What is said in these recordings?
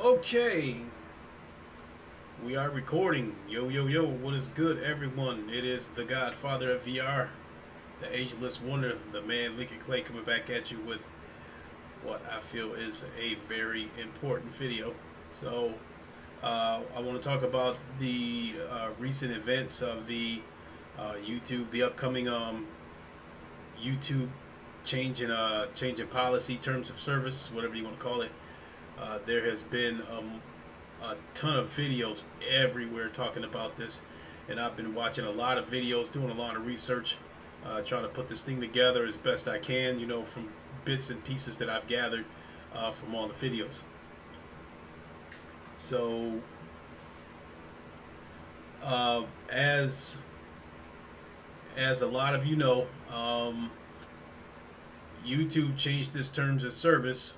Okay, we are recording. Yo, yo, yo, what is good, everyone? It is the Godfather of VR, the ageless wonder, the man Lincoln Clay coming back at you with what I feel is a very important video. So, I want to talk about the recent events of the YouTube, the upcoming YouTube change in policy, terms of service, whatever you want to call it. There has been a ton of videos everywhere talking about this, and I've been watching a lot of videos, doing a lot of research, trying to put this thing together as best I can, from bits and pieces that I've gathered from all the videos. So, uh, as as a lot of you know, YouTube changed its terms of service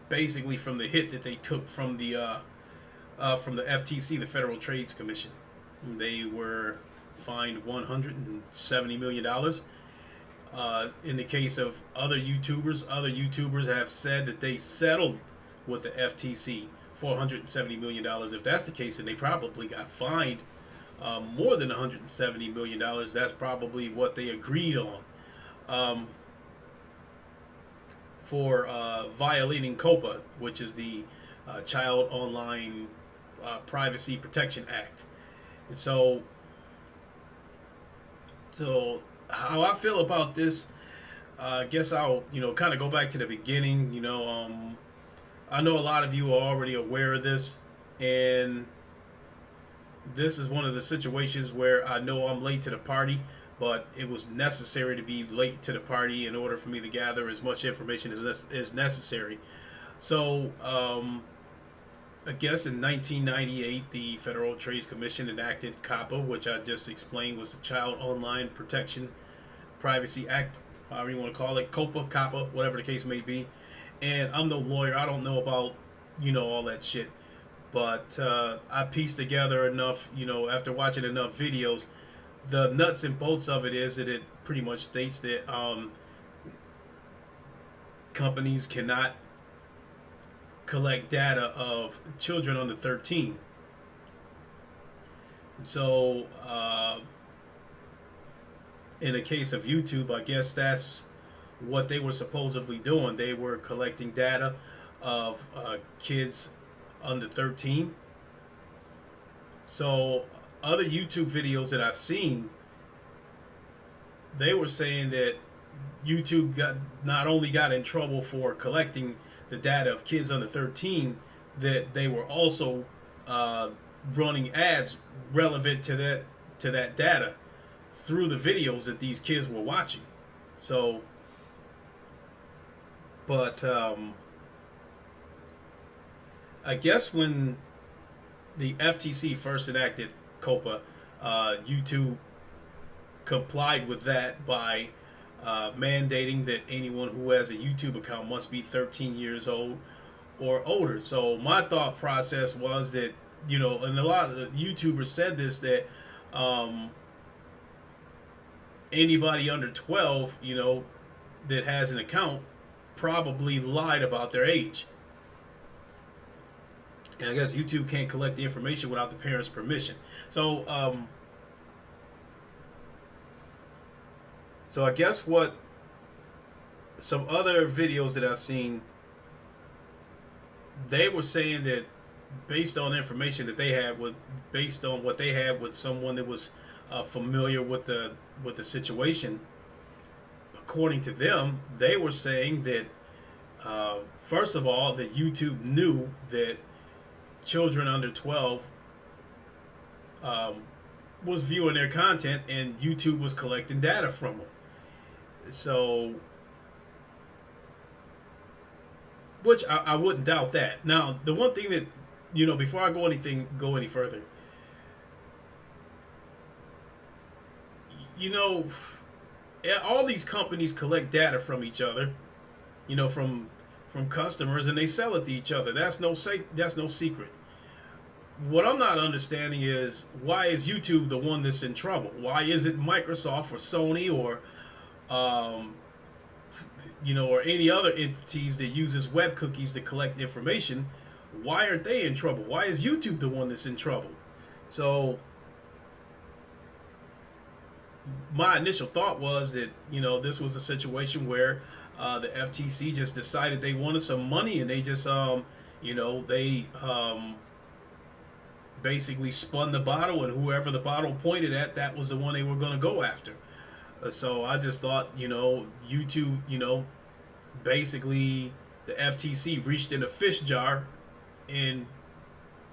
basically from the hit that they took from the FTC, the Federal Trade Commission. They were fined $170 million. In the case of other YouTubers have said that they settled with the FTC for $170 million. If that's the case, then they probably got fined more than $170 million. That's probably what they agreed on for violating COPPA, which is the Child Online Privacy Protection Act. And so how I feel about this, I guess I'll kind of go back to the beginning. I know a lot of you are already aware of this, and this is one of the situations where I know I'm late to the party, but it was necessary to be late to the party in order for me to gather as much information as necessary. So, I guess in 1998, the Federal Trade Commission enacted COPPA, which I just explained was the Child Online Protection Privacy Act, however you want to call it, COPPA, COPPA, whatever the case may be. And I'm no lawyer; I don't know about all that shit. But I pieced together enough, after watching enough videos. The nuts and bolts of it is that it pretty much states that companies cannot collect data of children under 13. So, in the case of YouTube, I guess that's what they were supposedly doing. They were collecting data of kids under 13. So, other YouTube videos that I've seen, they were saying that YouTube not only got in trouble for collecting the data of kids under 13, that they were also uh, running ads relevant to that data through the videos that these kids were watching. So, but I guess when the FTC first enacted COPPA, YouTube complied with that by mandating that anyone who has a YouTube account must be 13 years old or older. So my thought process was that, and a lot of the YouTubers said this, that um, anybody under 12, that has an account probably lied about their age. And I guess YouTube can't collect the information without the parents' permission. So I guess what some other videos that I've seen, they were saying that based on information that they had based on what they had with someone that was familiar with the situation, according to them, they were saying that first of all, that YouTube knew that children under 12 um, was viewing their content, and YouTube was collecting data from them. So, which I wouldn't doubt that. Now, the one thing that before I go any further, you know, all these companies collect data from each other, from customers, and they sell it to each other. That's no secret. What I'm not understanding is, why is YouTube the one that's in trouble? Why isn't Microsoft or Sony or um, or any other entities that uses web cookies to collect information? why aren't they in trouble? Why is YouTube the one that's in trouble? So my initial thought was that, this was a situation where the FTC just decided they wanted some money, and they just they basically spun the bottle, and whoever the bottle pointed at, that was the one they were going to go after. So I just thought, YouTube, basically the FTC reached in a fish jar and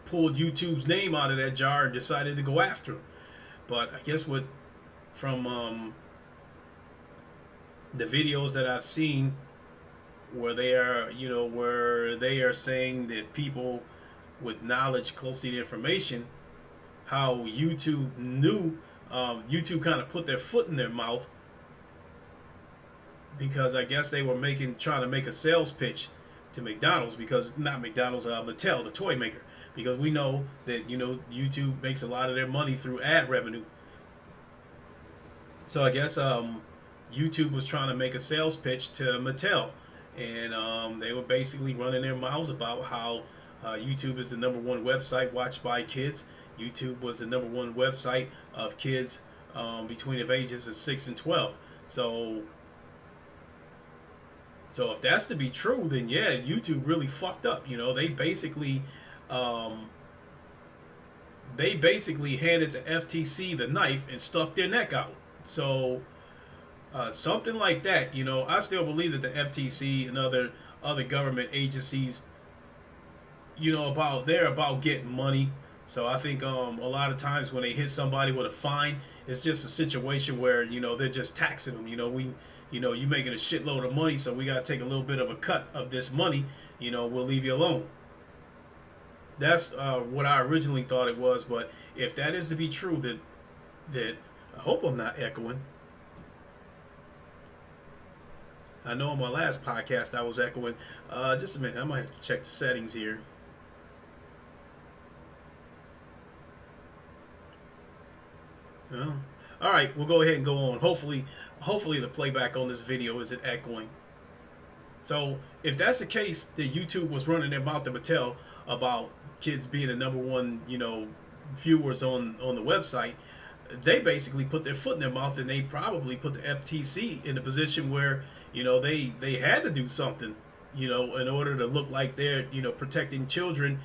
pulled YouTube's name out of that jar and decided to go after him. But I guess from the videos that I've seen, where they are saying that people with knowledge closely to information, how YouTube knew, YouTube kind of put their foot in their mouth, because I guess they were trying to make a sales pitch to McDonald's, because not McDonald's, Mattel, the toy maker, because we know that YouTube makes a lot of their money through ad revenue. So I guess YouTube was trying to make a sales pitch to Mattel, and they were basically running their mouths about how YouTube is the #1 website watched by kids. YouTube was the #1 website of kids between the ages of 6 and 12. So if that's to be true, then yeah, YouTube really fucked up. They basically handed the FTC the knife and stuck their neck out. So something like that, I still believe that the FTC and other government agencies, they're about getting money. So I think a lot of times when they hit somebody with a fine, it's just a situation where they're just taxing them. You making a shitload of money, so we got to take a little bit of a cut of this money. We'll leave you alone. That's what I originally thought it was. But if that is to be true, that I hope I'm not echoing. I know on my last podcast I was echoing. Just a minute, I might have to check the settings here. All right, we'll go ahead and go on. Hopefully the playback on this video isn't echoing. So if that's the case, that YouTube was running their mouth to Mattel about kids being the #1, viewers on the website, they basically put their foot in their mouth, and they probably put the FTC in a position where they had to do something, in order to look like they're protecting children,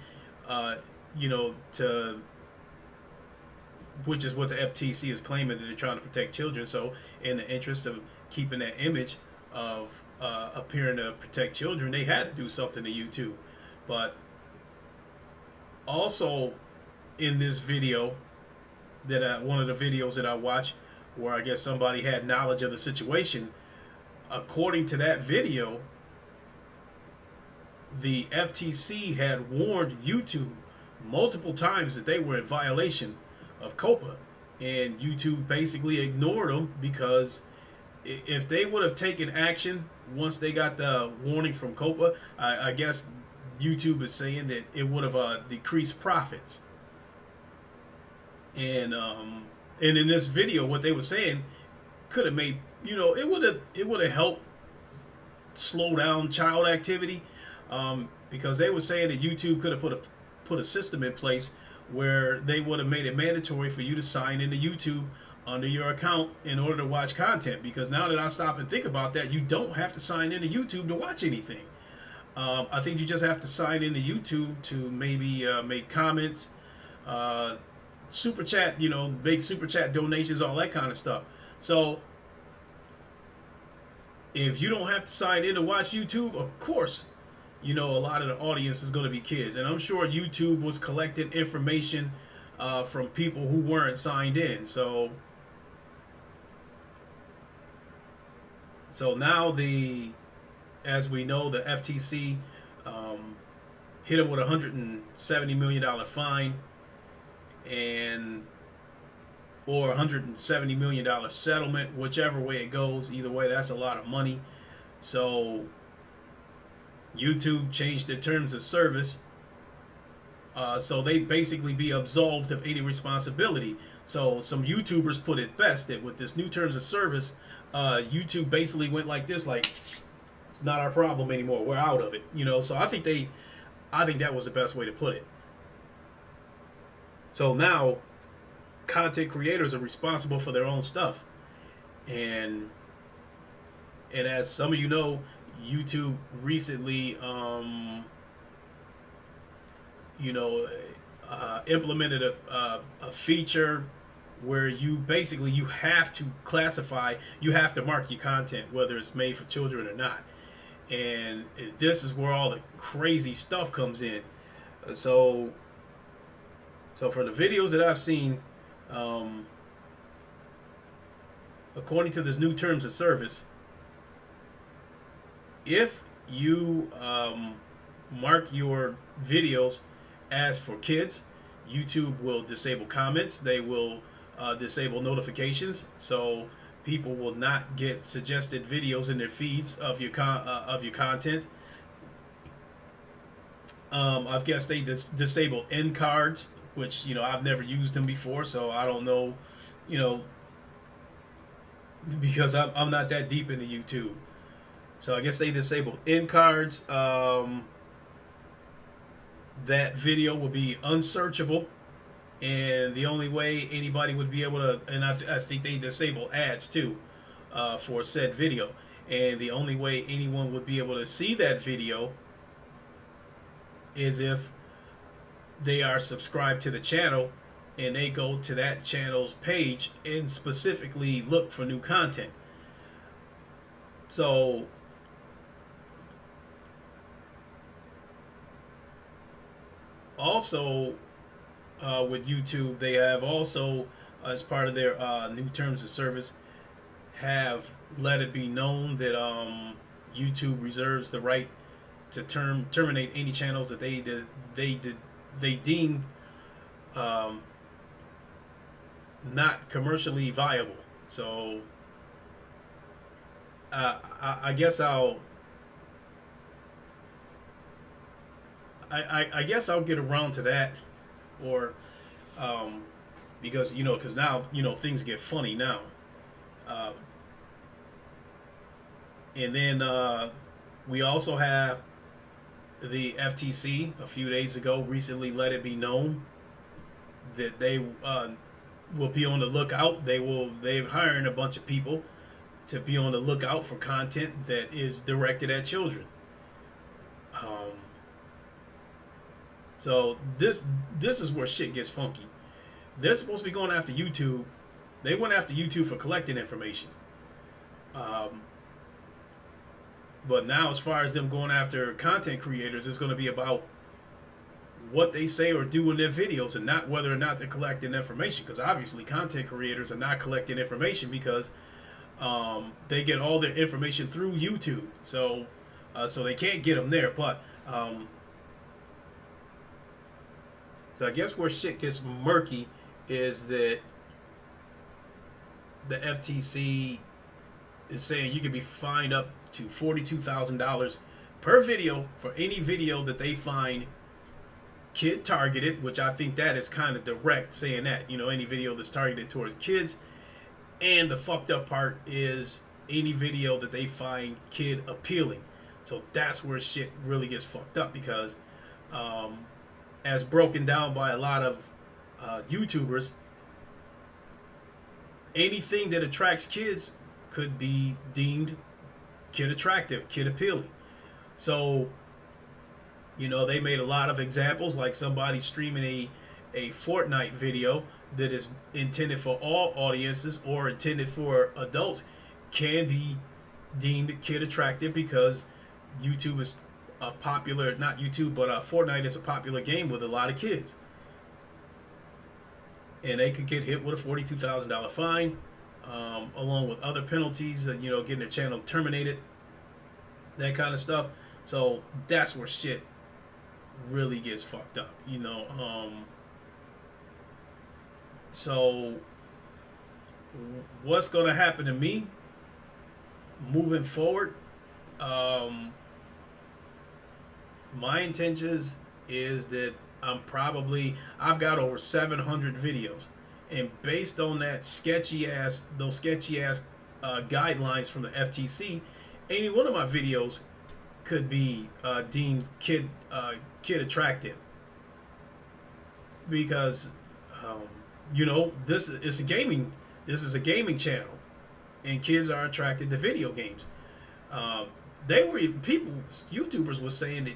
which is what the FTC is claiming, that they're trying to protect children. So in the interest of keeping that image of appearing to protect children, they had to do something to YouTube. But also in this video, one of the videos that I watched, where I guess somebody had knowledge of the situation, according to that video, the FTC had warned YouTube multiple times that they were in violation of COPPA, and YouTube basically ignored them, because if they would have taken action once they got the warning from COPPA, I guess YouTube is saying that it would have decreased profits. And in this video, what they were saying could have made, it would have helped slow down child activity, because they were saying that YouTube could have put a system in place where they would have made it mandatory for you to sign into YouTube under your account in order to watch content. Because now that I stop and think about that, you don't have to sign into YouTube to watch anything. I think you just have to sign into YouTube to maybe make comments, super chat, big super chat donations, all that kind of stuff. So if you don't have to sign in to watch YouTube, of course, a lot of the audience is going to be kids. And I'm sure YouTube was collecting information from people who weren't signed in. So now as we know, the FTC hit them with a $170 million fine, or $170 million settlement, whichever way it goes. Either way, that's a lot of money. So YouTube changed their terms of service, so they basically be absolved of any responsibility. So some YouTubers put it best that with this new terms of service, YouTube basically went like this, like, it's not our problem anymore, we're out of it. So I think I think that was the best way to put it. So now content creators are responsible for their own stuff. And as some of you know, YouTube recently you know implemented a feature where you have to classify, you have to mark your content whether it's made for children or not. And this is where all the crazy stuff comes in. So for the videos that I've seen, according to this new terms of service, if you mark your videos as for kids, YouTube will disable comments. They will disable notifications, so people will not get suggested videos in their feeds of your content. I guess they disable end cards, which I've never used them before, so I don't know, because I'm not that deep into YouTube. So I guess they disabled end cards. That video will be unsearchable, and the only way anybody would be able to, and I think they disable ads too for said video, and the only way anyone would be able to see that video is if they are subscribed to the channel and they go to that channel's page and specifically look for new content. So also with YouTube, they have also, as part of their new terms of service, have let it be known that YouTube reserves the right to terminate any channels that they deem not commercially viable. So I guess I guess I'll get around to that, or because now things get funny now, and then we also have the FTC a few days ago recently let it be known that they will be on the lookout. They're hiring a bunch of people to be on the lookout for content that is directed at children. So this is where shit gets funky. They're supposed to be going after YouTube. They went after YouTube for collecting information. But now, as far as them going after content creators, it's going to be about what they say or do in their videos, and not whether or not they're collecting information. Because obviously, content creators are not collecting information because they get all their information through YouTube. So they can't get them there. But so I guess where shit gets murky is that the FTC is saying you can be fined up to $42,000 per video for any video that they find kid targeted, which I think that is kind of direct saying that, any video that's targeted towards kids. And the fucked up part is any video that they find kid appealing. So that's where shit really gets fucked up, because as broken down by a lot of YouTubers, anything that attracts kids could be deemed kid attractive, kid appealing. So, they made a lot of examples, like somebody streaming a Fortnite video that is intended for all audiences or intended for adults can be deemed kid attractive, because YouTube is a popular, not YouTube, but Fortnite is a popular game with a lot of kids. And they could get hit with a $42,000 fine, along with other penalties, getting their channel terminated, that kind of stuff. So that's where shit really gets fucked up, So what's going to happen to me moving forward? My intentions is that I've got over 700 videos, and based on those sketchy ass guidelines from the FTC, any one of my videos could be deemed kid attractive because um, this is a gaming channel, and kids are attracted to video games. Uh, they were people YouTubers were saying that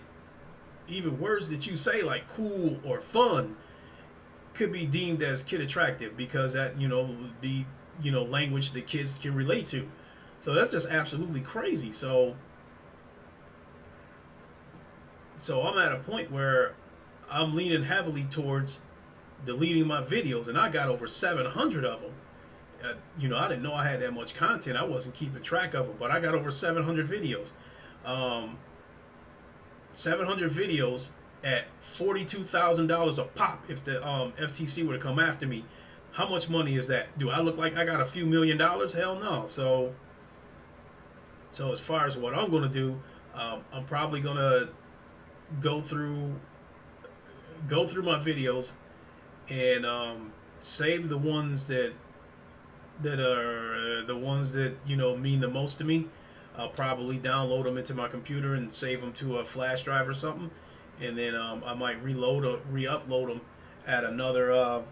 even words that you say like cool or fun could be deemed as kid attractive because that would be language that kids can relate to. So that's just absolutely crazy. So I'm at a point where I'm leaning heavily towards deleting my videos, and I got over 700 of them. I didn't know I had that much content. I wasn't keeping track of them, but I got over 700 videos. 700 videos at $42,000 a pop. If the FTC were to come after me, how much money is that? Do I look like I got a few $1,000,000? Hell no. So as far as what I'm going to do, I'm probably going to go through my videos and save the ones that are the ones that mean the most to me. I'll probably download them into my computer and save them to a flash drive or something, and then I might re-upload them at another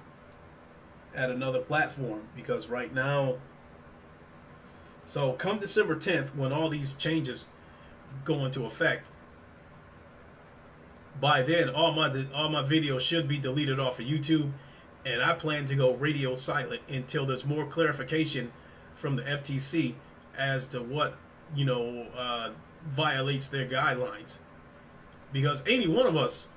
platform, because right now, so come December 10th, when all these changes go into effect, by then all my videos should be deleted off of YouTube, and I plan to go radio silent until there's more clarification from the FTC as to what violates their guidelines. Because any one of us,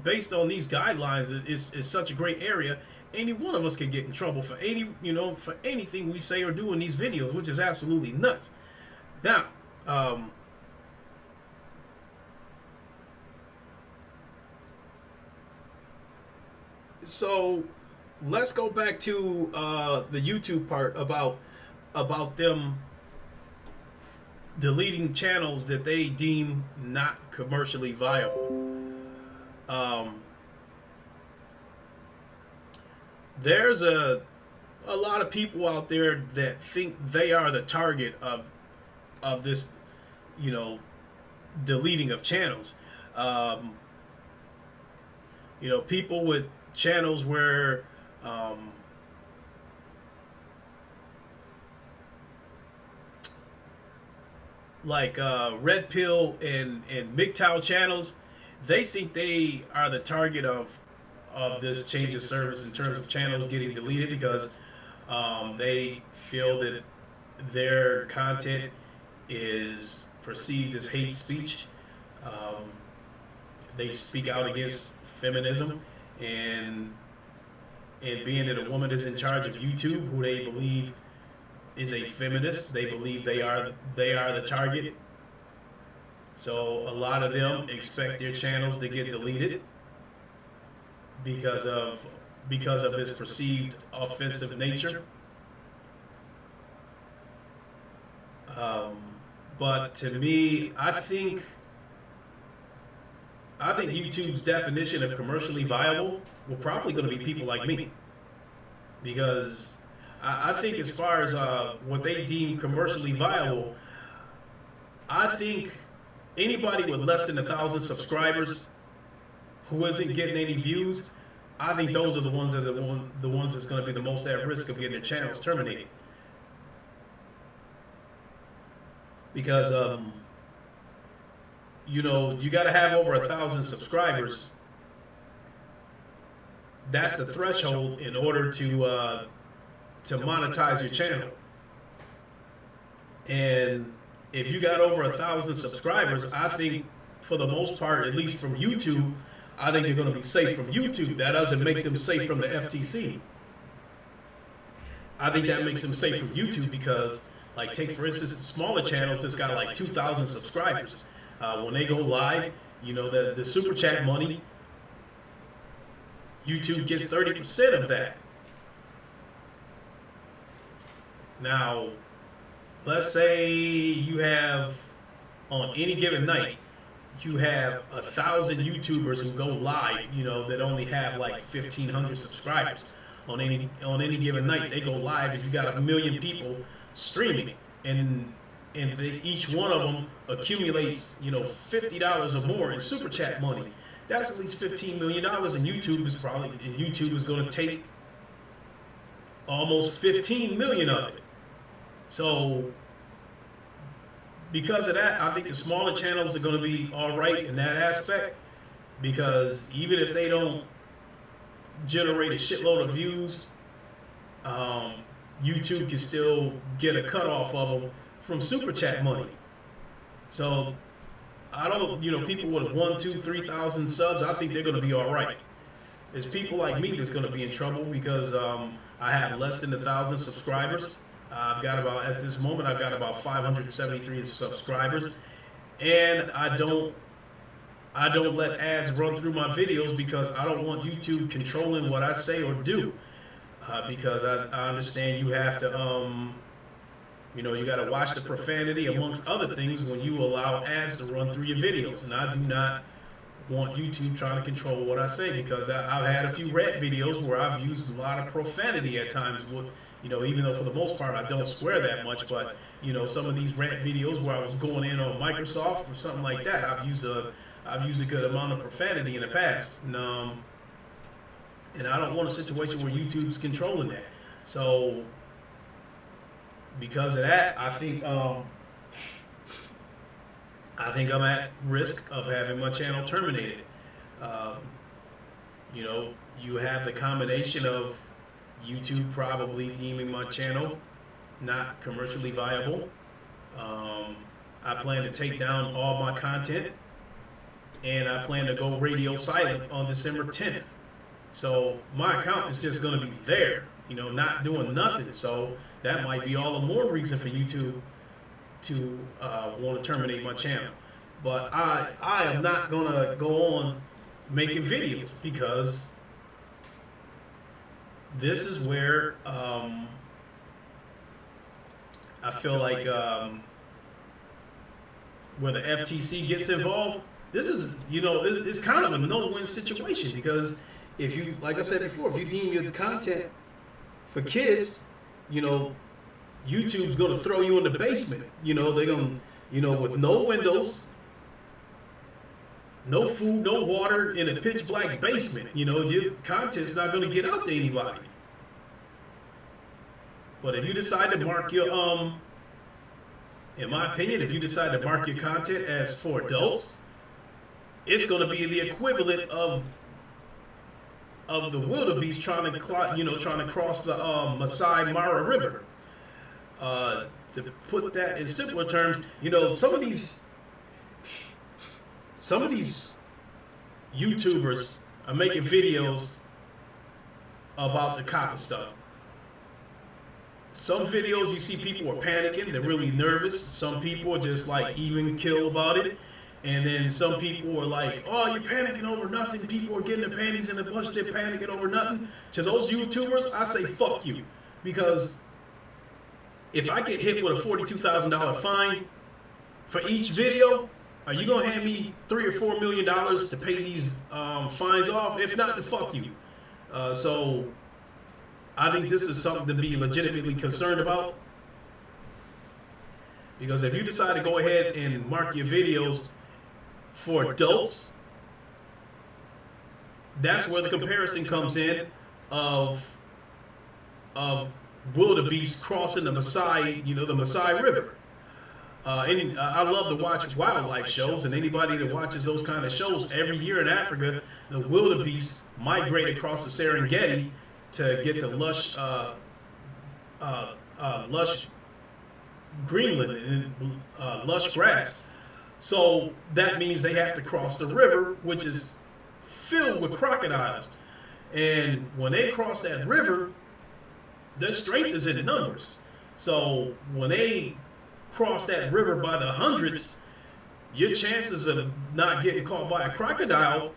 based on these guidelines, is such a great area. Any one of us can get in trouble for for anything we say or do in these videos, which is absolutely nuts. Now, so let's go back to the YouTube part about them deleting channels that they deem not commercially viable. There's a lot of people out there that think they are the target of this, deleting of channels. People with channels where like Red Pill and MGTOW channels, they think they are the target of this change of service in terms of channels getting deleted, because they feel that their content is perceived as hate speech. They speak out against feminism, and being that a woman is in charge of YouTube, who they believe is a feminist, they believe they are the target. So a lot of them expect their channels to get deleted because of its perceived offensive nature. But to me, I think YouTube's definition of commercially viable will probably going to be people like me, because I think as far as what they deem commercially viable, I think anybody with less than 1,000 subscribers who isn't getting any views, I think those are the ones that's going to be the most at risk of getting their channels terminated. Because you got to have over 1,000 subscribers. That's the threshold in order to monetize your channel. And if you got over 1,000 subscribers, I think for the most part, at least from YouTube, I think they're going to be safe from YouTube. That doesn't make them safe from the FTC. I think that makes them safe from YouTube because, like, take for instance the smaller channels that's got like 2,000 subscribers. When they go live, the super chat money, YouTube gets 30% of that. Now, let's say you have, on any given night, you have 1,000 YouTubers who go live, that only have like 1,500 subscribers. On any given night, they go live, and you got 1 million people streaming, and and each one of them accumulates, $50 or more in super chat money, that's at least $15 million, and YouTube is going to take almost 15 million of it. So because of that, I think the smaller channels are going to be all right in that aspect, because even if they don't generate a shitload of views, YouTube can still get a cutoff of them from super chat money. So I don't, people with 1, 2, 3,000 subs, I think they're going to be all right. There's people like me that's going to be in trouble because I have less than 1,000 subscribers. At this moment, I've got about 573 subscribers, and I don't let ads run through my videos because I don't want YouTube controlling what I say or do. Because I understand you have to, you got to watch the profanity amongst other things when you allow ads to run through your videos. And I do not want YouTube trying to control what I say, because I've had a few rant videos where I've used a lot of profanity at times. Even though for the most part I don't swear that much, but some of these rant videos where I was going in on Microsoft or something like that, I've used a good amount of profanity in the past. And I don't want a situation where YouTube's controlling that. So because of that, I think I'm at risk of having my channel terminated. You have the combination of YouTube probably deeming my channel not commercially viable. I plan to take down all my content, and I plan to go radio silent on December 10th. So my account is just going to be there, not doing nothing. So that might be all the more reason for YouTube to want to terminate my channel. But I am not going to go on making videos, because this is where I feel like where the FTC gets involved. This is, it's kind of a no-win situation, because if you, like I said before, if you deem your content for kids, YouTube's going to throw you in the basement. They're going to, with no windows, no food, no water, in a pitch black basement. Your content's not going to get out to anybody. But if you decide to mark your, in my opinion, if you decide to mark your content as for adults, it's going to be the equivalent of the wildebeest trying to cross the Masai Mara River. To put that in simpler terms, some of these YouTubers are making videos about the COPPA stuff. Some videos you see people are panicking, they're really nervous. Some people are just like even kill about it. And then some people are like, oh, you're panicking over nothing. People are getting their panties in a bunch, they're panicking over nothing. To those YouTubers, I say fuck you. Because if I get hit with a $42,000 fine for each video, are you going to hand me $3 or $4 million to pay these fines off? If not, then fuck you. So I think this is something to be legitimately concerned about. Because if you decide to go ahead and mark your videos for adults, that's where the comparison comes in of wildebeest crossing the Masai, the Masai River. I love to watch wildlife shows, and anybody that watches those kind of shows, every year in Africa, the wildebeest migrate across the Serengeti to get the lush Greenland and lush grass. So that means they have to cross the river, which is filled with crocodiles. And when they cross that river, their strength is in numbers. So when they cross that river by the hundreds, your chances of not getting caught by a crocodile,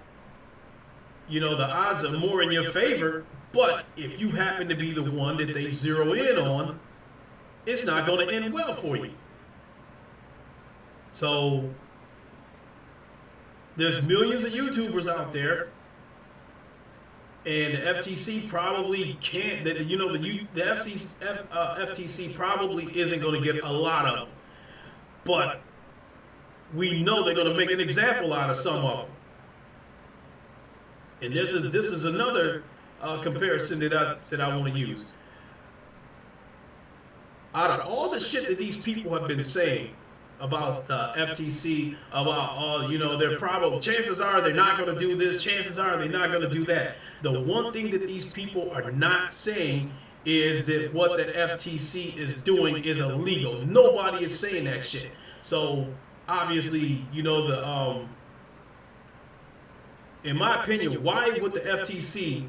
the odds are more in your favor. But if you happen to be the one that they zero in on, it's not going to end well for you. So there's millions of YouTubers out there, and the FTC probably can't. The FTC probably isn't going to get a lot of them. but we know they're going to make an example out of some of them. And this is another comparison that I want to use. Out of all the shit that these people have been saying about FTC, about their problem, chances are they're not going to do this, chances are they're not going to do that. The one thing that these people are not saying is that what the FTC is doing is illegal. Nobody is saying that shit. So obviously, in my opinion, why would the FTC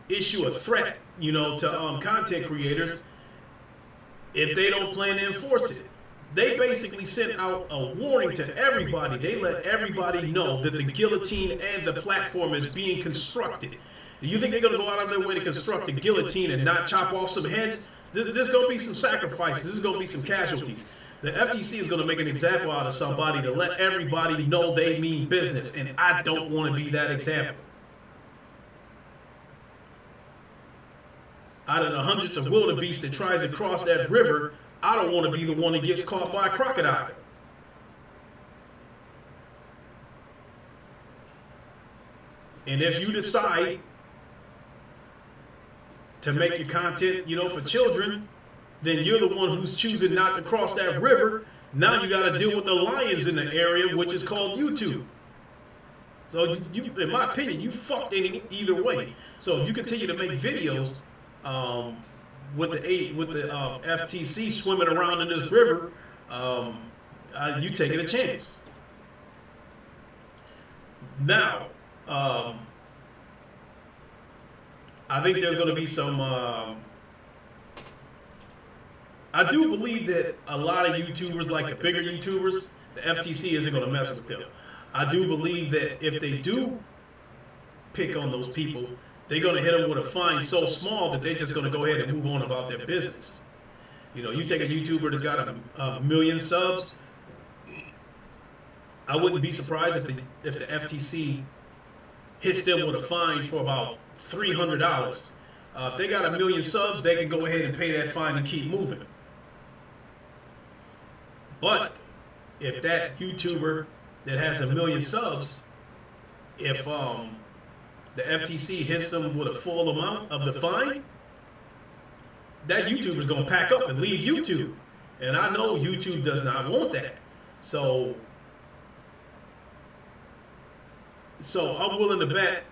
issue a threat, to content creators if they don't plan to enforce it? They basically sent out a warning to everybody. They let everybody know that the guillotine and the platform is being constructed. Do you think they're going to go out of their way to construct the guillotine and not chop off some heads? There's going to be some sacrifices. There's going to be some casualties. The FTC is going to make an example out of somebody to let everybody know they mean business, and I don't want to be that example. Out of the hundreds of wildebeest that tries to cross that river, I don't want to be the one that gets caught by a crocodile. And if you decide to make your content, for children, then you're the one who's choosing not to cross that river. Now you got to deal with the lions in the area, which is called YouTube. So you, in my opinion, you fucked either way. So if you continue to make videos with the FTC swimming around in this river, you taking a chance. Now, I think there's going to be some. I do believe that a lot of YouTubers, like the bigger YouTubers, the FTC isn't going to mess with them. I do believe that if they do pick on those people, they're going to hit them with a fine so small that they're just going to go ahead and move on about their business. You take a YouTuber that's got a million subs, I wouldn't be surprised if the FTC hits them with a fine for about $300. If they got a million subs, they can go ahead and pay that fine and keep moving. But if that YouTuber that has a million subs, if the FTC hits them with a full amount of the fine, that YouTuber's going to pack up and leave YouTube. And I know YouTube does not want that. So I'm willing to bet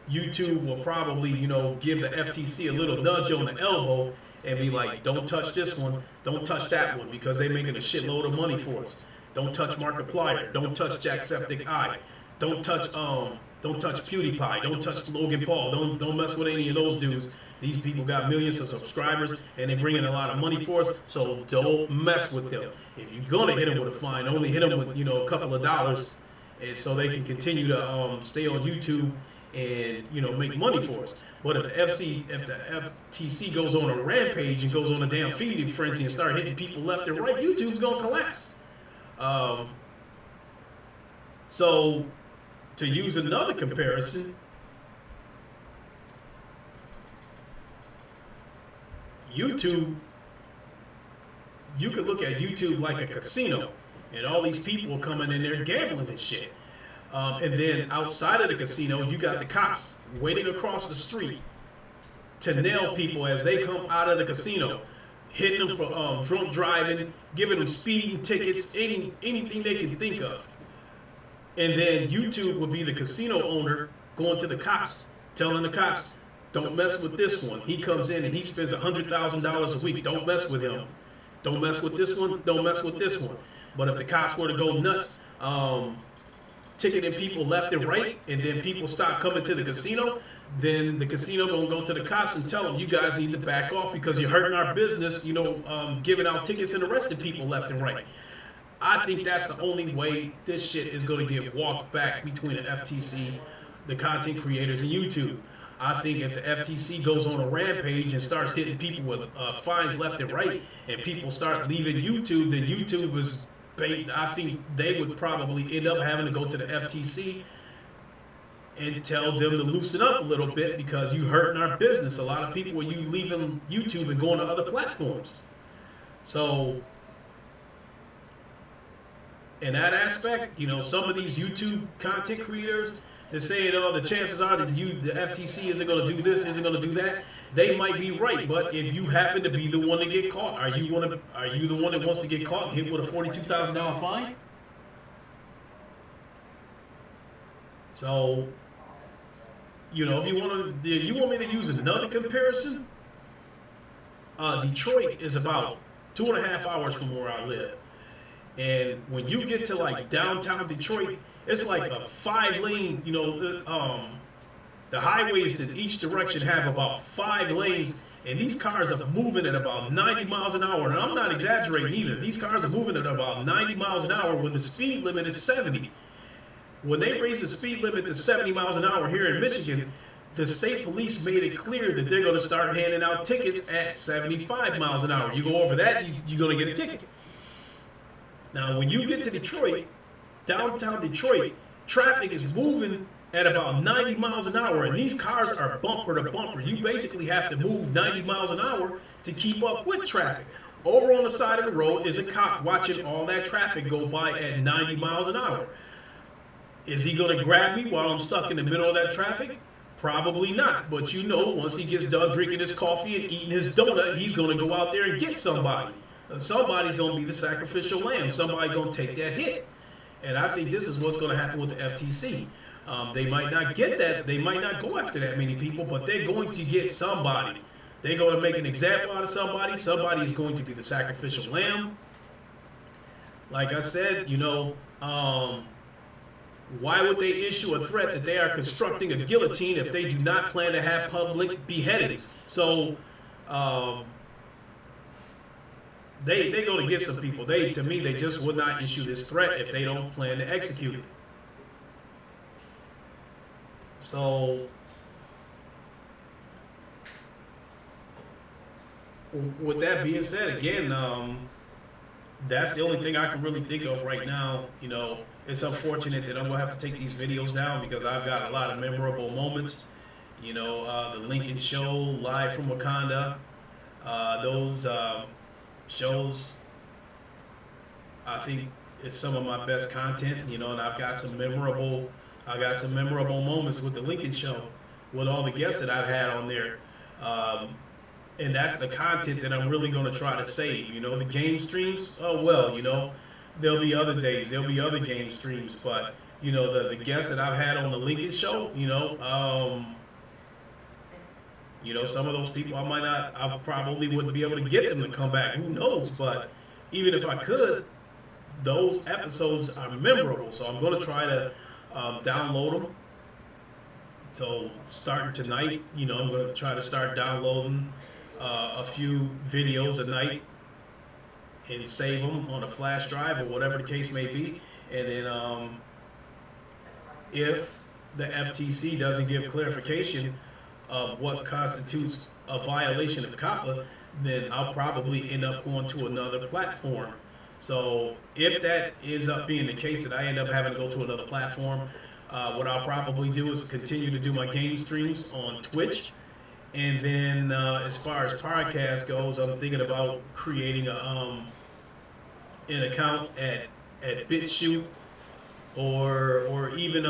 YouTube will probably, give the FTC a little nudge on the elbow and be like, don't touch this one, don't touch that one, because they're making a shitload of money for us. Don't touch Markiplier, don't touch Jacksepticeye, don't touch PewDiePie, don't touch Logan Paul, don't mess with any of those dudes. These people got millions of subscribers and they're bringing a lot of money for us, so don't mess with them. If you're gonna hit them with a fine, only hit them with a couple of dollars, and so they can continue to stay on YouTube and make money for us. But if the FTC goes on a rampage and goes on a damn feeding frenzy and start hitting people left and right, YouTube's gonna collapse. So to use another comparison, YouTube, you could look at YouTube like a casino, and all these people coming in there gambling and shit. And then outside of the casino, you got the cops waiting across the street to nail people as they come out of the casino, hitting them for drunk driving, giving them speeding tickets, anything they can think of. And then YouTube would be the casino owner going to the cops, telling the cops, don't mess with this one. He comes in and he spends $100,000 a week. Don't mess with him. Don't mess with this one. Don't mess with this one. But if the cops were to go nuts, ticketing people left and right, and then people stop coming to the casino, then the casino gonna go to the cops and tell them, you guys need to back off because you're hurting our business, giving out tickets and arresting people left and right. I think that's the only way this shit is gonna get walked back between the FTC, the content creators, and YouTube. I think if the FTC goes on a rampage and starts hitting people with fines left and right, and people start leaving YouTube, then YouTube is, I think they would probably end up having to go to the FTC and tell them to loosen up a little bit because you hurting our business. A lot of people are leaving YouTube and going to other platforms. So in that aspect, some of these YouTube content creators, they're saying, oh, the chances are that the FTC isn't going to do this, isn't going to do that. They might be right, but if you happen to be the one to get caught, are you the one that wants to get caught and hit with a $42,000 fine? So, if you want me to use another comparison, Detroit is about 2.5 hours from where I live. And when you get to like downtown Detroit, it's like a 5-lane, the highways to each direction have about 5 lanes, and these cars are moving at about 90 miles an hour. And I'm not exaggerating either. These cars are moving at about 90 miles an hour when the speed limit is 70. When they raised the speed limit to 70 miles an hour here in Michigan, the state police made it clear that they're going to start handing out tickets at 75 miles an hour. You go over that, you're going to get a ticket. Now, when you get to Detroit, downtown Detroit, traffic is moving at about 90 miles an hour, and these cars are bumper to bumper. You basically have to move 90 miles an hour to keep up with traffic. Over on the side of the road is a cop watching all that traffic go by at 90 miles an hour. Is he going to grab me while I'm stuck in the middle of that traffic? Probably not. But once he gets done drinking his coffee and eating his donut, he's going to go out there and get somebody. Somebody's going to be the sacrificial lamb. Somebody's going to take that hit. And I think this is what's going to happen with the FTC. They might not get that. They might not go after that many people, but they're going to get somebody. They're going to make an example out of somebody. Somebody is going to be the sacrificial lamb. Like I said, why would they issue a threat that they are constructing a guillotine if they do not plan to have public beheadings? So they're going to get some people. To me, they just would not issue this threat if they don't plan to execute it. So with that being said, again, that's the only thing I can really think of right now. It's unfortunate that I'm going to have to take these videos down because I've got a lot of memorable moments. The Lincoln Show, Live from Wakanda, those shows, I think it's some of my best content, and I've got some memorable moments with the Lincoln Show, with all the guests that I've had on there. And that's the content that I'm really going to try to save. The game streams, there'll be other days, there'll be other game streams, but the guests that I've had on the Lincoln Show, some of those people I probably wouldn't be able to get them to come back. Who knows? But even if I could, those episodes are memorable. So I'm going to try to download them. So starting tonight, I'm going to try to start downloading a few videos a night and save them on a flash drive or whatever the case may be. And then if the FTC doesn't give clarification of what constitutes a violation of COPPA, then I'll probably end up going to another platform. So if that ends up being the case, that I end up having to go to another platform, what I'll probably do is continue to do my game streams on Twitch. And then as far as podcast goes, I'm thinking about creating an account at BitChute or even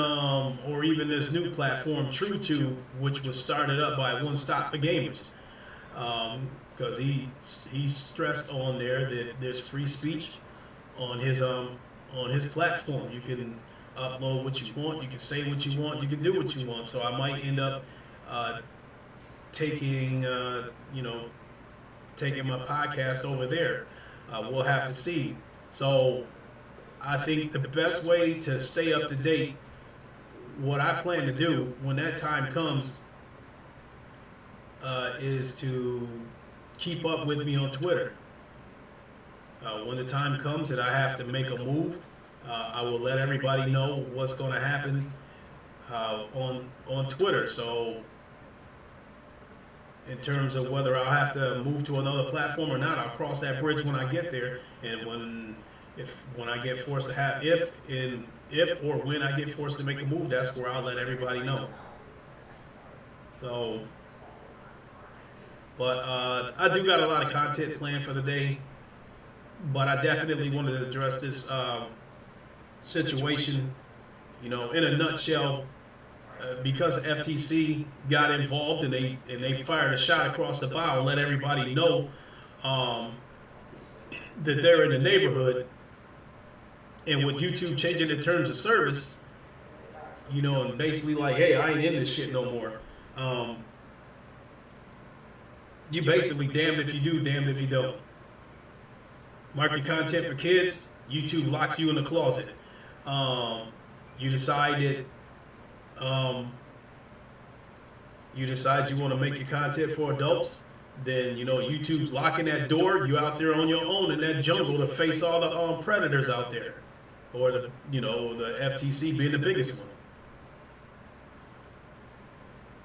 this new platform, TrueTube, which was started up by One Stop for Gamers, because he stressed on there that there's free speech on his platform. You can upload what you want, you can say what you want, you can do what you want. So I might end up taking my podcast over there. We'll have to see. So I think the best way to stay up to date, what I plan to do when that time comes, is to keep up with me on Twitter. When the time comes that I have to make a move, I will let everybody know what's going to happen on Twitter. So in terms of whether I'll have to move to another platform or not, I'll cross that bridge when I get there. And when I get forced to have, when I get forced to make a move, that's where I'll let everybody know. So, but I do got a lot of content planned for the day, but I definitely wanted to address this situation, in a nutshell, because the FTC got involved and they fired a shot across the bow and let everybody know um, that they're in the neighborhood, and with YouTube changing the terms of service, and basically like, hey, I ain't in this shit no more. You basically damned if you do, damned if you don't. Market content for kids, YouTube locks you in the closet. You decide that you want to make your content for adults, then YouTube's locking that door. You out there on your own in that jungle to face all the predators out there, or the FTC being the biggest one.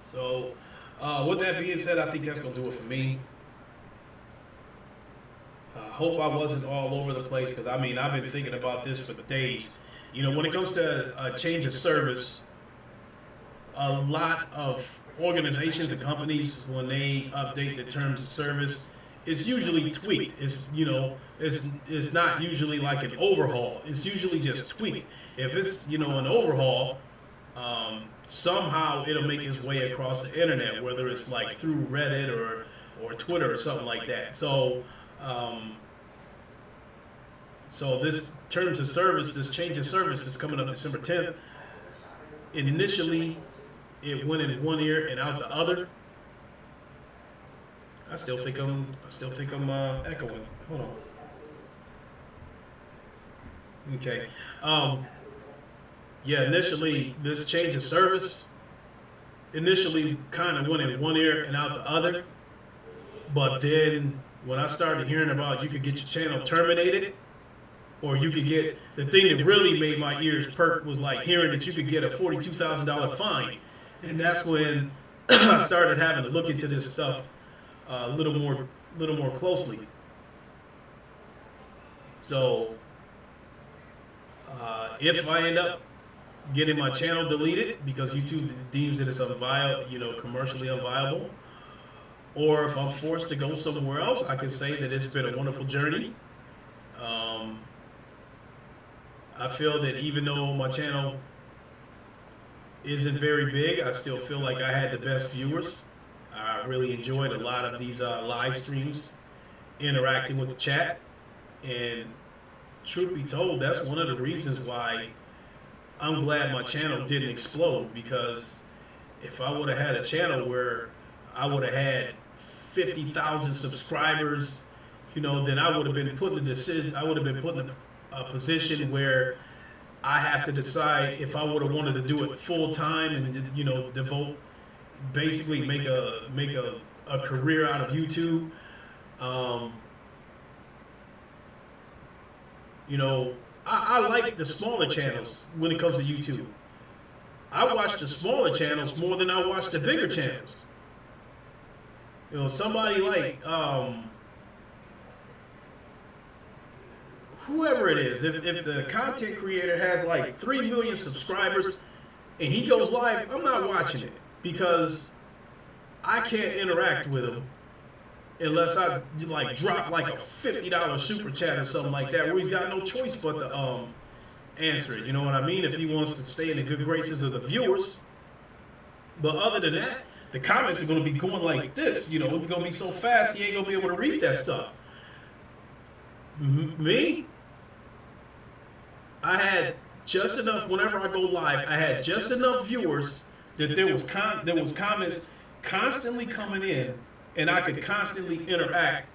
So, with that being said, I think that's gonna do it for me. Hope I wasn't all over the place, because I've been thinking about this for days. When it comes to a change of service, a lot of organizations and companies, when they update the terms of service, it's usually tweaked. It's not usually like an overhaul. It's usually just tweaked. If it's an overhaul, somehow it'll make its way across the internet, whether it's like through Reddit or Twitter or something like that. So this terms of service, this change of service that's coming up December 10th, initially it went in one ear and out the other. I still think I'm echoing. Hold on. Okay. Initially this change of service initially kind of went in one ear and out the other. But then when I started hearing about you could get your channel terminated, or you could get, the thing that really made my ears perk was like hearing that you could get a $42,000 fine. And that's when I started having to look into this stuff a little more closely. So if I end up getting my channel deleted because YouTube deems that it's commercially unviable, or if I'm forced to go somewhere else, I can say that it's been a wonderful journey. I feel that even though my channel isn't very big, I still feel like I had the best viewers. I really enjoyed a lot of these live streams, interacting with the chat, and truth be told, that's one of the reasons why I'm glad my channel didn't explode, because if I would have had a channel where I would have had 50,000 subscribers, then I would have been put in a decision. I would have been put in a position where I have to decide if I would have wanted to do it full time and devote, basically make a career out of YouTube. I like the smaller channels when it comes to YouTube. I watch the smaller channels more than I watch the bigger channels. Somebody like whoever it is, if the content creator has like 3 million subscribers and he goes live, I'm not watching it, because I can't interact with him unless I drop like a $50 super chat or something like that, where he's got no choice but to answer it. You know what I mean? If he wants to stay in the good graces of the viewers. But other than that, the comments are going to be going like this. It's going to be so fast, he ain't going to be able to read that stuff. Me, I had just enough, whenever I go live, I had just enough viewers that there was comments constantly coming in, and I could constantly interact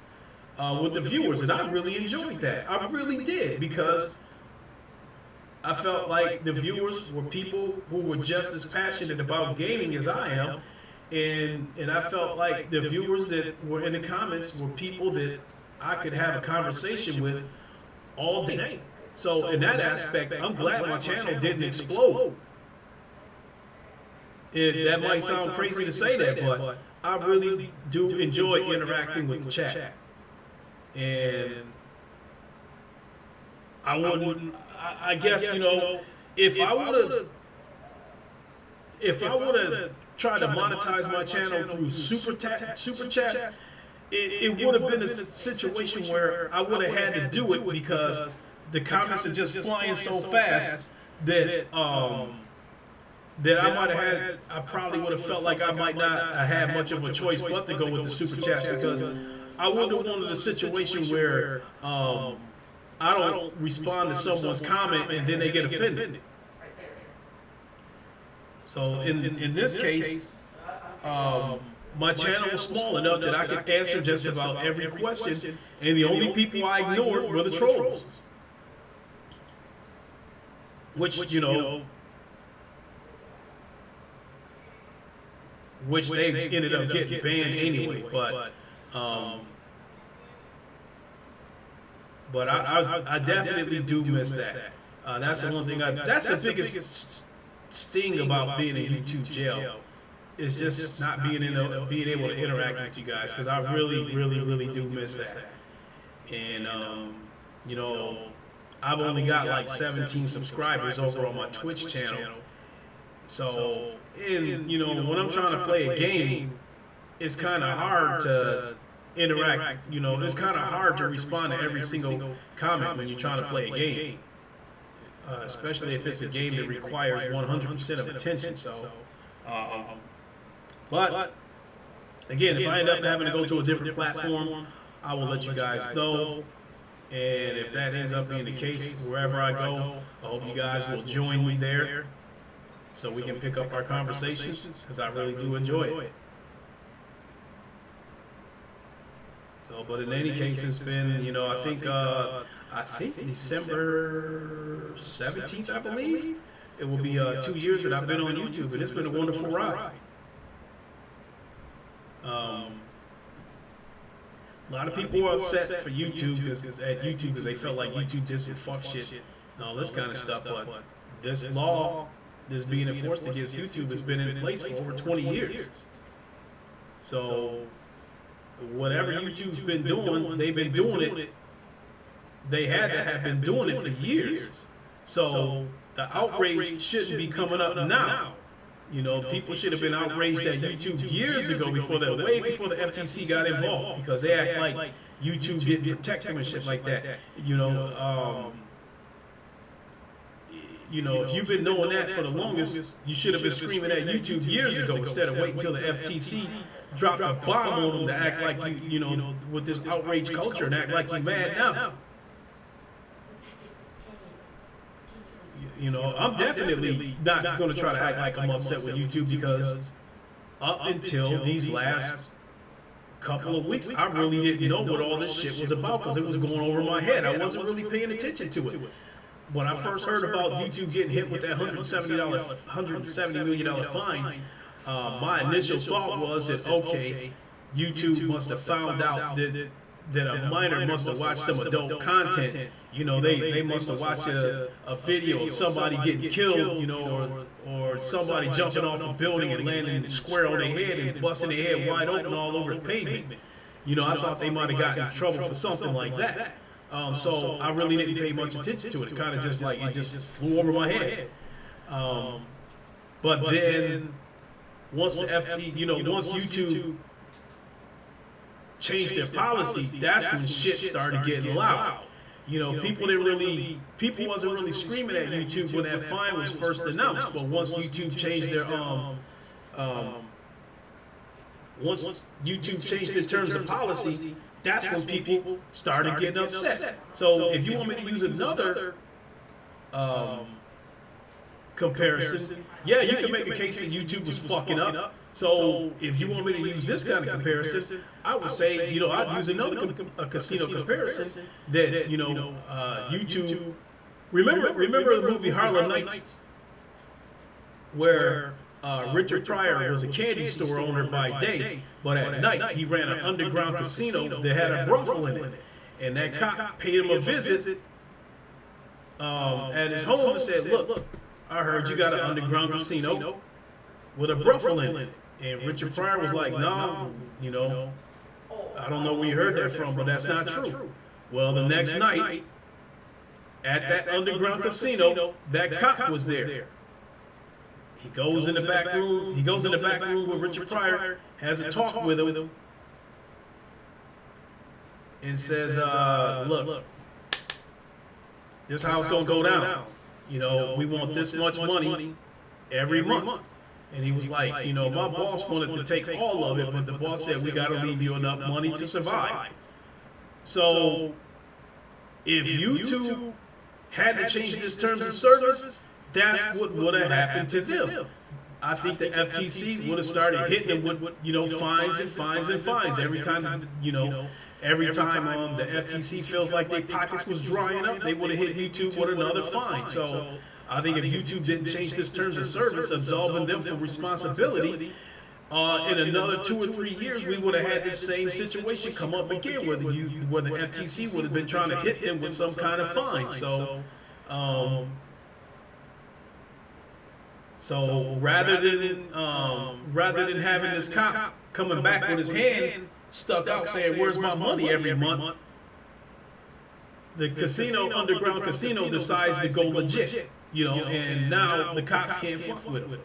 with the viewers, and I really enjoyed that. I really did, because I felt like the viewers were people who were just as passionate about gaming as I am, and I felt like the viewers that were in the comments were people that I could have a conversation with all day. So in that aspect, I'm glad my channel didn't explode. That might sound crazy to say that, but I really do enjoy interacting with the chat. And I guess, if I would have tried to monetize my channel through super chats, it would have been a situation where I would have had to do it, because the comments are just flying so fast that that I might have had, I probably would have felt like I might not have had much of a choice but to go with the super chats, because I wouldn't have wanted a situation where I don't respond to someone's comment and then they get offended. So in this case, my channel was small enough that I could answer just about every question, and the only people I ignored were the trolls. Which, you know, which they ended up getting banned anyway, but I definitely do miss that. That's the one thing. That's the biggest sting about being in YouTube jail, is just not being able to interact with you guys, because I really do miss that. And you know, I've only got like 17 subscribers over on my Twitch channel. So, and you know, when I'm trying to play a game, it's kind of hard to interact. You know, it's kind of hard to respond to every single comment when you're trying to play a game, especially if it's a game that requires 100% of attention. So, but again, if I end up having to go to a different platform, I will let you guys know. And if that ends up being the case, wherever I go, I hope you guys will join me there, so we can pick up our conversations, because I really do enjoy it. So, but in any case, it's been, you know, I think December 17th, I believe, it will be 2 years that I've been on YouTube, and it's been a wonderful ride. A lot of people were upset for YouTube because they felt like YouTube did some fuck shit and all this kind of stuff. But this law that's being enforced against YouTube has been in place for over 20 years. So whatever YouTube's been doing, they've been doing it. They had to have been doing it for years. So the outrage shouldn't be coming up now. You know, people should have been outraged at YouTube years ago, way before the FTC got involved, because they act like YouTube didn't protect them and shit like that. You know, if you've been knowing that for the longest, you should have been screaming at YouTube years ago, instead of waiting until the FTC dropped a bomb on them to act like you know, with this outrage culture, and act like you mad now. You know, I'm definitely not going to try to act like I'm upset with YouTube, because up until these last couple of weeks, I really didn't know what all this shit was about, because it was going over my head. I wasn't really paying attention to it. When I first heard about YouTube getting hit with that $170 million fine, my initial thought was that, okay, YouTube must have found out that a minor must have watched some adult content. You know, they must have watched a video of somebody getting killed, you know, or somebody jumping off a building and landing square on their head and busting their head wide open all over the pavement. You know, I thought they might have gotten in trouble for something like that. So I really didn't pay much attention to it. It kind of just like, it just flew over my head. But then once the FT, you know, once YouTube changed their policy, that's when shit started getting loud. You know, people wasn't really screaming at YouTube when that fine was first announced. But once YouTube changed their terms of policy, that's when people started getting upset. So if you want me to use another comparison, yeah, you can make a case that YouTube was fucking up. So if you want me to use this kind of comparison, I would say, you know, I'd use another casino comparison that, you know, YouTube. Remember the movie Harlem Nights, where Richard Pryor was a candy store owner by day, but at night he ran an underground casino that had a brothel in it, and that cop paid him a visit at his home and said, "Look, I heard you got an underground casino with a brothel in it." And Richard Pryor was like, "No, you know, I don't know where you heard that from, but that's not true." Well, the next night at that underground casino, that cop was there. He goes in the back room. He goes in the back room with Richard Pryor, has a talk with him, and says, "Look, this is how it's going to go down. You know, we want this much money every month. And he was like, you know, my boss wanted to take all of it, but the boss said we got to leave you enough money to survive. So if YouTube had to change this terms of service, that's what would have happened to them. I think the FTC would have started hitting them with, you know, fines and fines and fines every time, you know, every time the FTC feels like their pockets was drying up, they would have hit YouTube with another fine. So I think if YouTube didn't change this terms of service, absolving them from responsibility, in another 2 or 3 years, we would have had this same situation come up again, where the FTC would have been trying to hit them with some kind of fine. So rather than having this cop coming back with his hand stuck out saying, "Where's my money?" every month, the underground casino decides to go legit, you know, and now the cops can't fuck with it,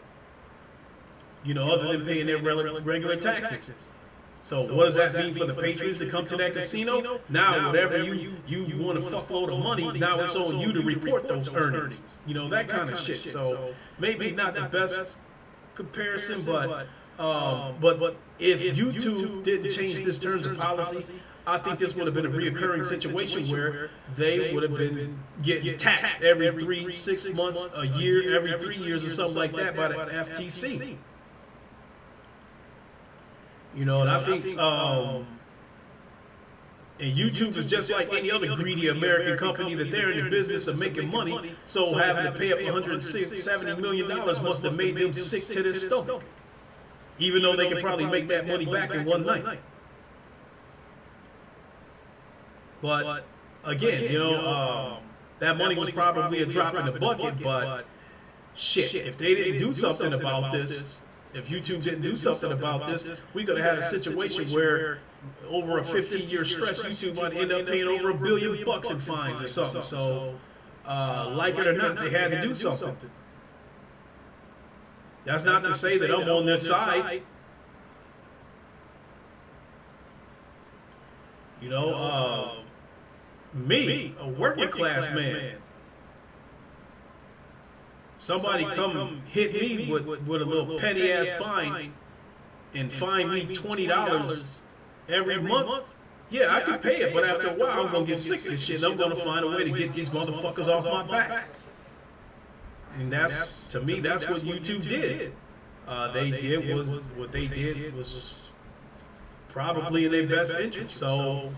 you know, other than paying their regular taxes. So what does that mean for the patrons to come to that casino? Now whatever you want a fuckload of money, now it's on you to report those earnings, you know, that kind of shit. So maybe not the best comparison, but if YouTube didn't change this terms of policy, I think this would have been a reoccurring situation where they would have been getting taxed every 6 months, a year, every 3 years or something like that by the FTC. You know, and I think, and YouTube is just like any other greedy American company, that they're in the business of making money. So having to pay up $170 million must have made them sick to their stomach, even though they could probably make that money back in one night. But again, you know, that money was probably a drop in the bucket. But shit, if they didn't do something about this, if YouTube didn't do something about this, we could have had a situation where over a 15-year stretch, YouTube might end up paying over $1 billion in fines or something. So, like it or not, they had to do something. That's not to say that I'm on their side. You know, me, a working class man, somebody come hit me with a little petty ass fine and fine me $20 every month. Yeah, I could pay it, but after a while I'm gonna get sick of this shit and I'm gonna find a way to get these motherfuckers off my back. And that's, to me, that's what YouTube did. What they did was probably in their best interest. So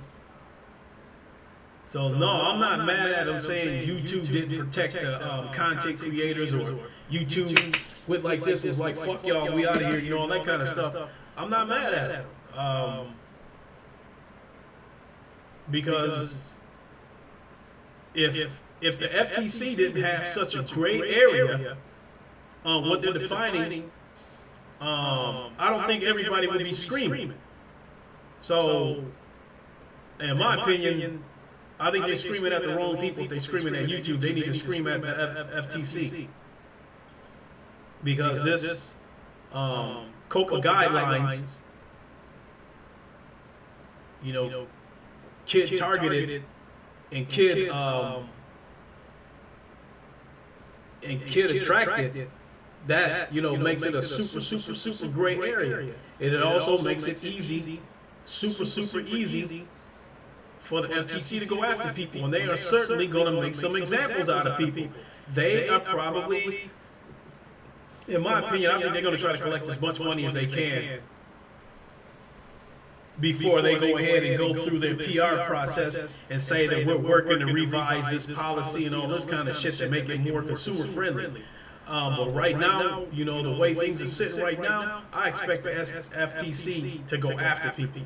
no, I'm not mad at them saying YouTube didn't protect the content creators, or YouTube went like this, was like, fuck y'all, we out of here, you know, all that kind of stuff. I'm not mad at it. Because if the FTC didn't have such a gray area on what they're defining, I don't think everybody would be screaming. So, in my opinion, I think they're screaming at the wrong people. If they're screaming at YouTube, they need to scream at the FTC. Because this COPPA guidelines, you know, kid targeted and kid attracted, that, you know, makes it a super gray area. And it also makes it easy, super easy for the FTC to go after people, and they are certainly going to make some examples out of people. They are probably, in my opinion, I think they're going to try to collect as much money as they can before they go ahead and go through their PR process and say that we're working to revise this policy and all this kind of shit to make it more consumer friendly. But right now, you know, the way things are sitting right now, I expect the FTC to go after people.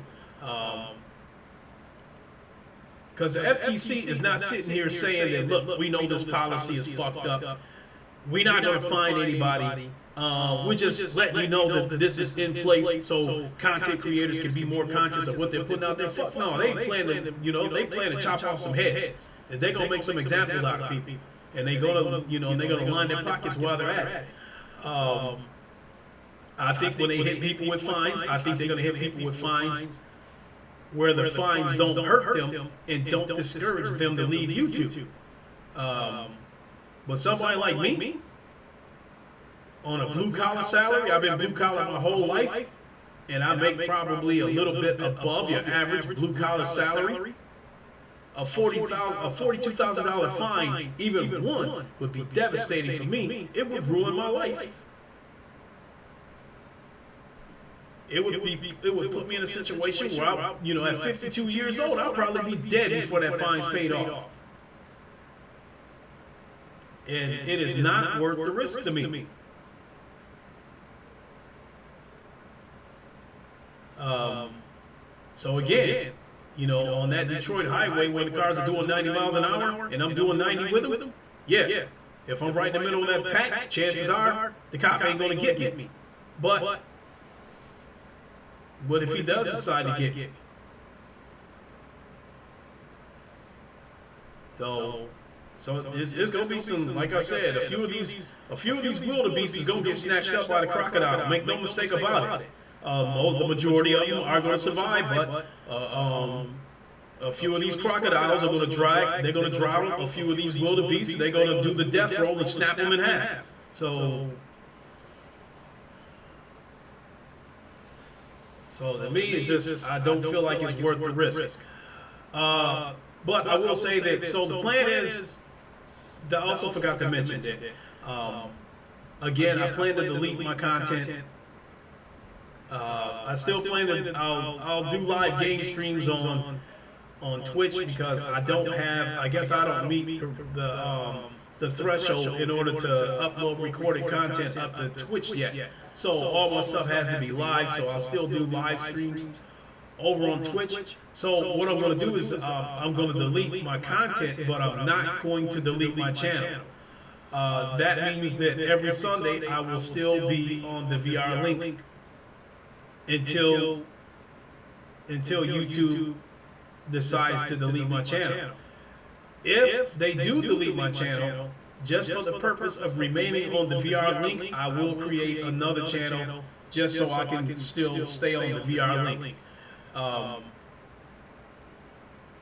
Because the FTC is not sitting here saying that, look, we know this policy is fucked up. We're not going to fine anybody. We're just letting you know that this is in place so content creators can be more conscious of what they're putting out there. Fuck no, they plan to, you know, they plan to chop off some heads. And they're going to make some examples out of people. And they're going to, you know, they're going to line their pockets while they're at it. I think when they hit people with fines, I think they're going to hit people with fines where the fines don't hurt them and don't discourage them to leave YouTube. But somebody like me, on a blue collar salary, I've been blue collar my whole life, and I make probably a little bit above your average blue collar salary. A $42,000 fine, even one, would be devastating for me. It would ruin my life. It would put me in a situation where I, at 52 years old, I'll probably be dead before that fine's paid off. And it is not worth the risk to me. So again, on that Detroit highway where the cars are doing 90 miles an hour and I'm doing 90 with them, yeah. If I'm right in the middle of that pack, chances are the cop ain't going to get me. But if he does decide to get me? So it's going to be some, like I said, a few of these wildebeests is going to get snatched up by the crocodile. Make no mistake about it. The majority of them are going to survive, but a few of these crocodiles are going to drag. They're going to drown a few of these wildebeests. They're going to do the death roll and snap them in half. So to me, it just I don't feel like it's worth the risk. But I will say that. So the plan is. I also forgot to mention that. Again, I plan to delete my content. I still plan to. I'll do live game streams on Twitch because I don't have. I guess I don't meet the threshold in order to upload recorded content up to Twitch yet. So all my stuff has to be live. So I'll still do live streams over on Twitch. So what I'm going to do is I'm going to delete my content, but I'm not going to delete my channel. That means that every Sunday I will still be on the VR link until YouTube decides to delete my channel. If they do delete my channel, just for the purpose of remaining on the VR link, I will create another channel just so I can still stay on the VR link.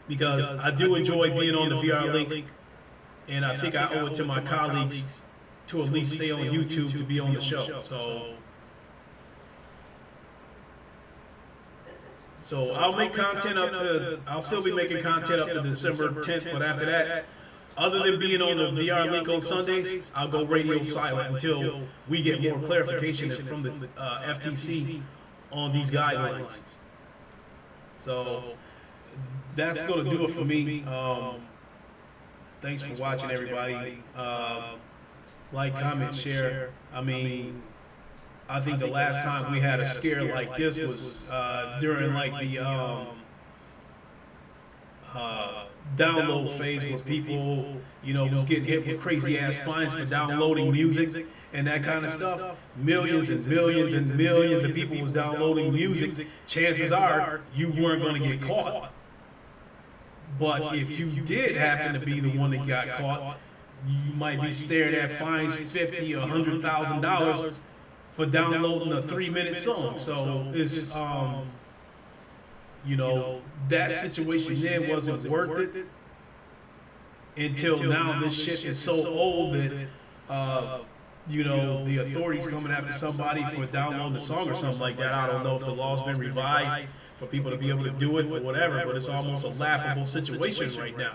Because I do enjoy being on the VR link, and I think I owe it to my colleagues to at least stay on YouTube to be on the show. So I'll make content I'll still be making content up to December 10th, but after that, other than being on the VR link on Sundays, I'll go radio silent until we get more clarification from the FTC on these guidelines. So that's going to do it for me. Thanks for watching, everybody. Like, comment, share. I think the last time we had a scare like this was during like the download phase where people, was getting hit with crazy ass fines for downloading music and that kind of stuff. Millions and millions and millions of people was downloading music. Chances are you weren't going to get caught. But if you did happen to be the one that got caught, you might be staring at fines $50,000 or $100,000 for downloading a 3-minute song. So it's that situation then wasn't worth it until now. This shit is so old that the authorities coming after somebody for downloading a song or something like that. I don't know if the law's been revised for people to be able to do it or whatever, but it's almost a laughable situation right now.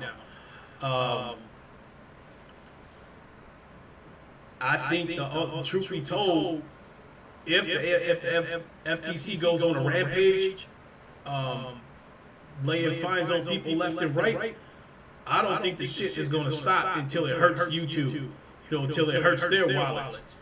I think the truth be told, if the FTC goes on a rampage, laying fines on people left and right, I don't think the shit is going to stop until it hurts YouTube, until it hurts their wallets.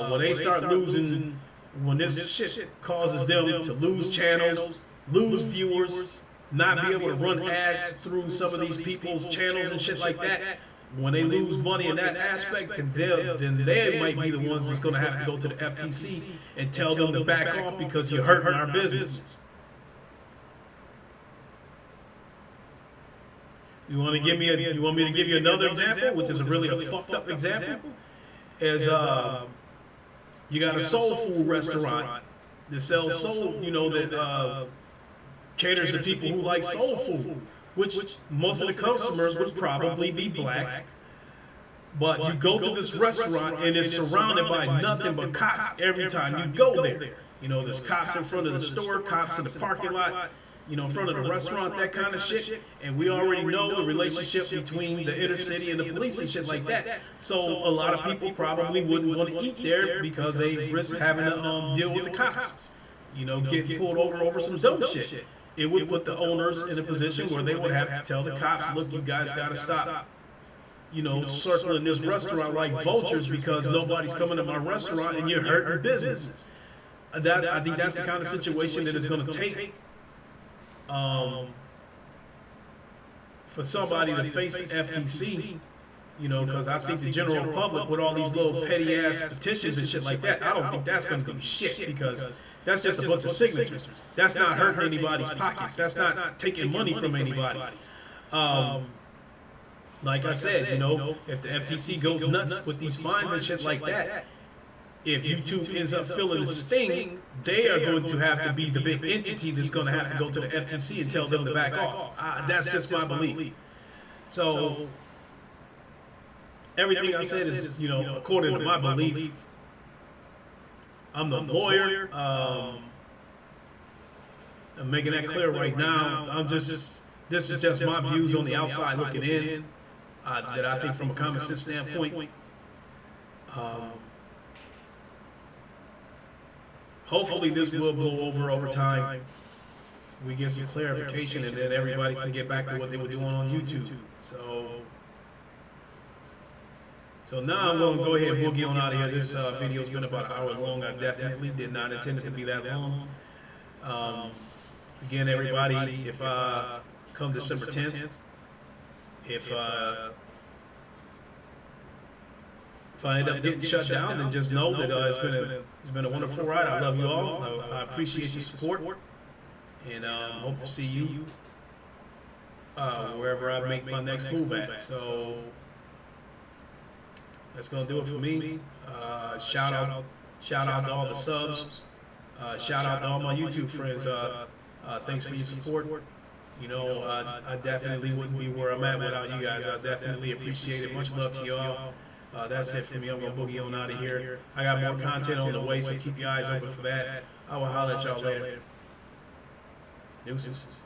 When they start losing, when this shit causes them to lose channels, lose viewers, not be able to run ads through some of these people's channels and shit like that, when they lose money in that aspect, then they might be the ones that's going to have to go to the FTC and tell them to back off because you're hurting our business. You want me to give you another example, which is really a fucked up example? Is you got a soul food restaurant that sells soul, that caters to people who like soul food, which most of the customers would probably be black, But you go to this restaurant and it's surrounded by nothing but cops every time you go there. You know, there's cops in front of the store, cops in the parking lot, you know, in front of the restaurant, that kind of shit. And we already know the relationship between the inner city and the police and shit like that. So a lot of people probably wouldn't want to eat there because they risk having to deal with the cops. You know, get pulled over some dumb shit. It would put the owners in a position where they would have to tell the cops, look, you guys got to stop, you know, circling this restaurant like vultures because nobody's coming to my restaurant and you're hurting business. I think that's the kind of situation that is going to take for somebody to face the FTC, you know, because I think the general public with all these little petty ass petitions and shit like that, I don't think that's going to do shit because that's just a bunch of signatures. That's not hurting anybody's pockets. That's not taking money from anybody. Like I said, you know, if the FTC goes nuts with these fines and shit like that, if YouTube ends up feeling the sting, they are going to have to be the big entity that's going to have to go to the FTC and tell them to back off. That's just my belief. So everything I said is, you know, according to my belief. I'm the lawyer. I'm making that clear right now. This is just my views on the outside looking in. That I think from a common sense standpoint. Hopefully this will blow over time. We get some clarification and then everybody can get back to what they were doing on YouTube. So now I'm going to go ahead and boogie on out of here. This video's been about an hour long. I definitely did not intend it to be that long. Again, everybody, if come December 10th, if I end up getting shut down, then just know that it's been a wonderful ride. I love you all. I appreciate your support, and hope to see you wherever I make my next move at. So that's gonna do it for me. Shout out to all the subs. Shout out to all my YouTube friends. Thanks for your support. You know, I definitely wouldn't be where I'm at without you guys. I definitely appreciate it. Much love to y'all. That's it for me. I'm going to boogie on out of here. I got more content on the way, so keep your eyes open for that. I will holler at y'all later. Deuces.